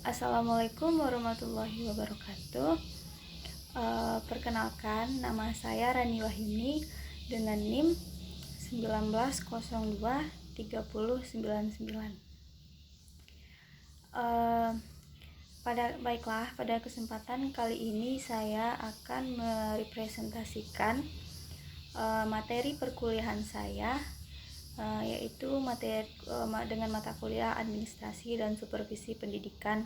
Assalamualaikum warahmatullahi wabarakatuh. Perkenalkan, nama saya Rani Wahini dengan NIM 19023099. Pada kesempatan kali ini saya akan merepresentasikan materi perkuliahan saya, yaitu dengan mata kuliah Administrasi dan Supervisi Pendidikan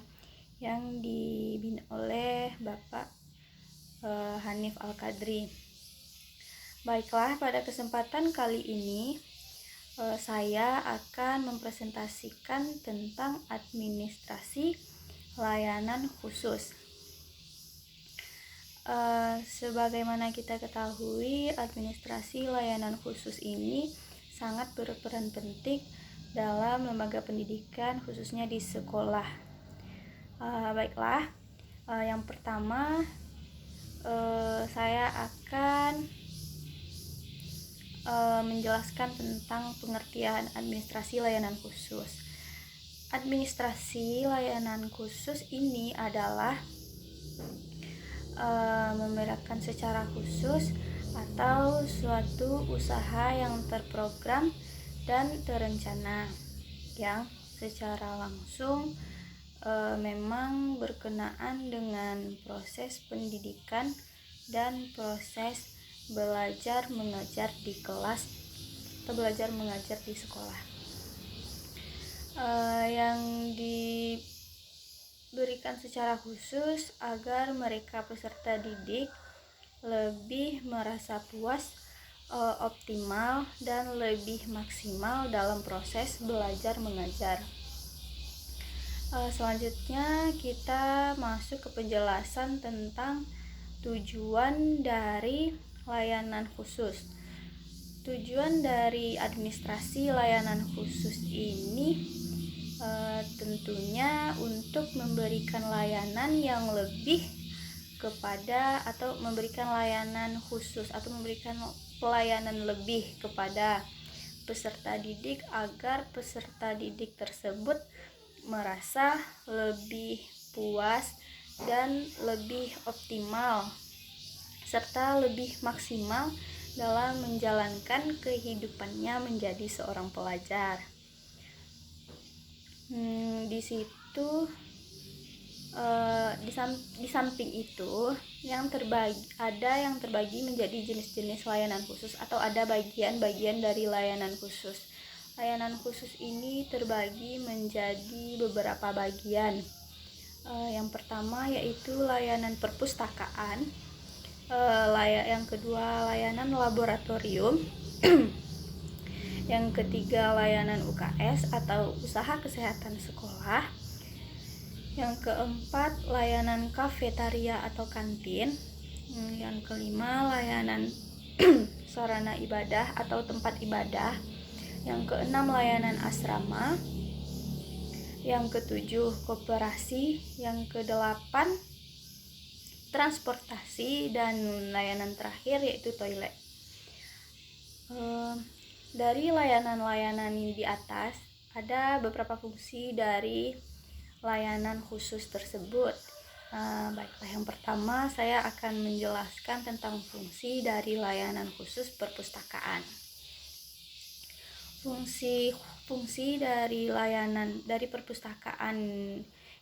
yang dibina oleh Bapak Hanif Al-Qadri. Baiklah, pada kesempatan kali ini saya akan mempresentasikan tentang administrasi layanan khusus. Sebagaimana kita ketahui, administrasi layanan khusus ini sangat berperan penting dalam lembaga pendidikan, khususnya di sekolah. Baiklah, yang pertama saya akan menjelaskan tentang pengertian administrasi layanan khusus. Administrasi layanan khusus ini adalah membedakan secara khusus atau suatu usaha yang terprogram dan terencana yang secara langsung memang berkenaan dengan proses pendidikan dan proses belajar mengajar di kelas atau belajar mengajar di sekolah. Yang diberikan secara khusus agar mereka peserta didik lebih merasa puas, optimal, dan lebih maksimal dalam proses belajar mengajar. Selanjutnya kita masuk ke penjelasan tentang tujuan dari layanan khusus. Tujuan dari administrasi layanan khusus ini tentunya untuk memberikan layanan yang lebih kepada, atau memberikan layanan khusus atau memberikan pelayanan lebih kepada peserta didik agar peserta didik tersebut merasa lebih puas dan lebih optimal serta lebih maksimal dalam menjalankan kehidupannya menjadi seorang pelajar. Di situ di samping itu ada yang terbagi menjadi jenis-jenis layanan khusus atau ada bagian-bagian dari layanan khusus. Layanan khusus ini terbagi menjadi beberapa bagian. Yang pertama yaitu layanan perpustakaan, yang kedua layanan laboratorium, yang ketiga layanan UKS atau usaha kesehatan sekolah, yang keempat layanan kafetaria atau kantin, yang kelima layanan sarana ibadah atau tempat ibadah, yang keenam layanan asrama, yang ketujuh koperasi, yang kedelapan transportasi, dan layanan terakhir yaitu toilet. Dari layanan-layanan di atas ada beberapa fungsi dari layanan khusus tersebut. Baiklah, yang pertama saya akan menjelaskan tentang fungsi dari layanan khusus perpustakaan. Fungsi dari perpustakaan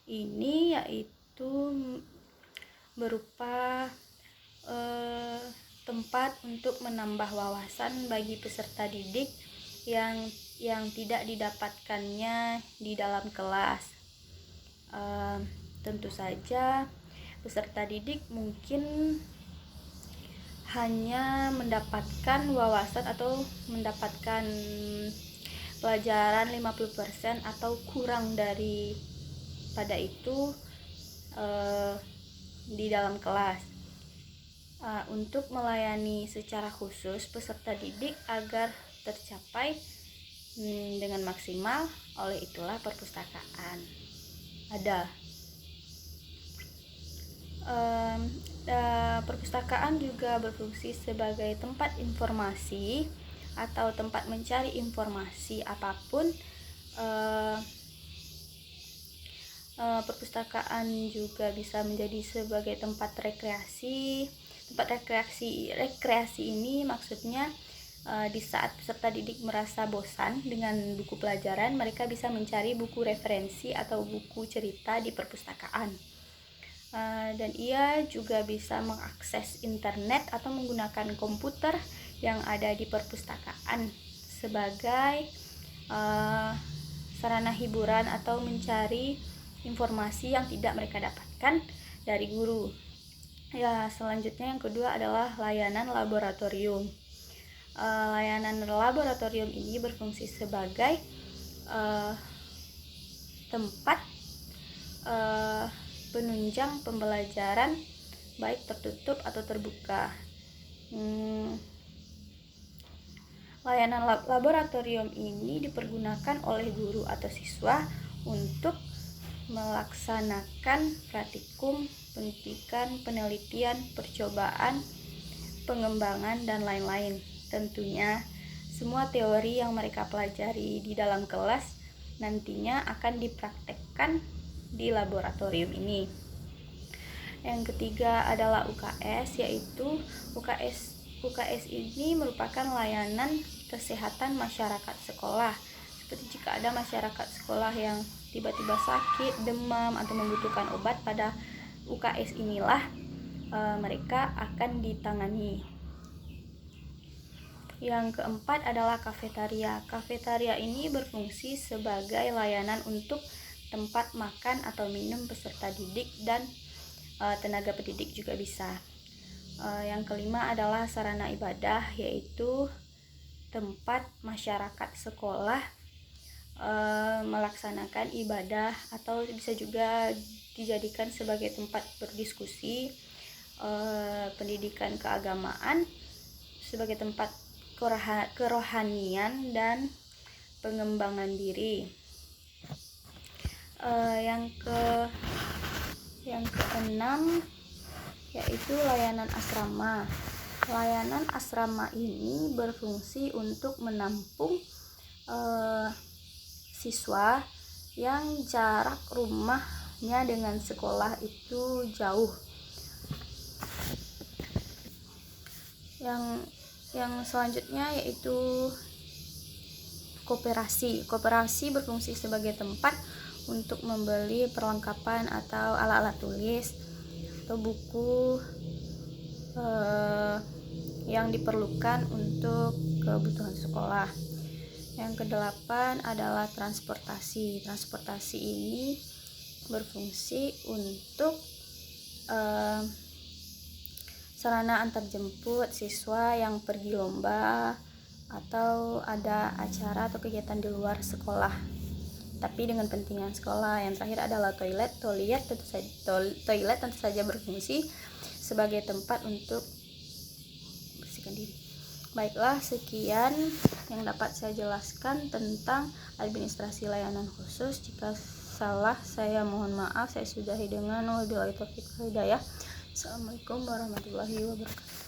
ini yaitu berupa tempat untuk menambah wawasan bagi peserta didik yang tidak didapatkannya di dalam kelas. Tentu saja peserta didik mungkin hanya mendapatkan wawasan atau mendapatkan pelajaran 50% atau kurang daripada itu di dalam kelas. Untuk melayani secara khusus peserta didik agar tercapai dengan maksimal, oleh itulah perpustakaan ada. Perpustakaan juga berfungsi sebagai tempat informasi atau tempat mencari informasi apapun Perpustakaan juga bisa menjadi sebagai tempat rekreasi. Rekreasi ini maksudnya di saat peserta didik merasa bosan dengan buku pelajaran, mereka bisa mencari buku referensi atau buku cerita di perpustakaan. Dan ia juga bisa mengakses internet atau menggunakan komputer yang ada di perpustakaan sebagai sarana hiburan atau mencari informasi yang tidak mereka dapatkan dari guru. Ya, selanjutnya yang kedua adalah layanan laboratorium. Layanan laboratorium ini berfungsi sebagai tempat penunjang pembelajaran baik tertutup atau terbuka. Layanan laboratorium ini dipergunakan oleh guru atau siswa untuk melaksanakan praktikum, pendidikan, penelitian, percobaan, pengembangan, dan lain-lain. Tentunya semua teori yang mereka pelajari di dalam kelas nantinya akan dipraktekkan di laboratorium ini. Yang ketiga adalah UKS, yaitu UKS ini merupakan layanan kesehatan masyarakat sekolah. Seperti jika ada masyarakat sekolah yang tiba-tiba sakit, demam, atau membutuhkan obat, pada UKS inilah mereka akan ditangani. Yang keempat adalah kafetaria. Kafetaria ini berfungsi sebagai layanan untuk tempat makan atau minum peserta didik dan tenaga pendidik juga bisa. Yang kelima adalah sarana ibadah, yaitu tempat masyarakat sekolah melaksanakan ibadah, atau bisa juga dijadikan sebagai tempat berdiskusi, pendidikan keagamaan, sebagai tempat kerohanian dan pengembangan diri. Yang keenam yaitu layanan asrama. Layanan asrama ini berfungsi untuk menampung siswa yang jarak rumahnya dengan sekolah itu jauh. Yang selanjutnya yaitu koperasi. Koperasi berfungsi sebagai tempat untuk membeli perlengkapan atau alat-alat tulis atau buku yang diperlukan untuk kebutuhan sekolah. Yang kedelapan adalah transportasi. Transportasi ini berfungsi untuk sarana antarjemput siswa yang pergi lomba atau ada acara atau kegiatan di luar sekolah, tapi dengan pentingan sekolah. Yang terakhir adalah toilet tentu saja berfungsi sebagai tempat untuk bersihkan diri. Baiklah, sekian yang dapat saya jelaskan tentang administrasi layanan khusus. Jika salah, saya mohon maaf. Saya sudahi dengan wabillahi taufiq wal hidayah. Assalamualaikum warahmatullahi wabarakatuh.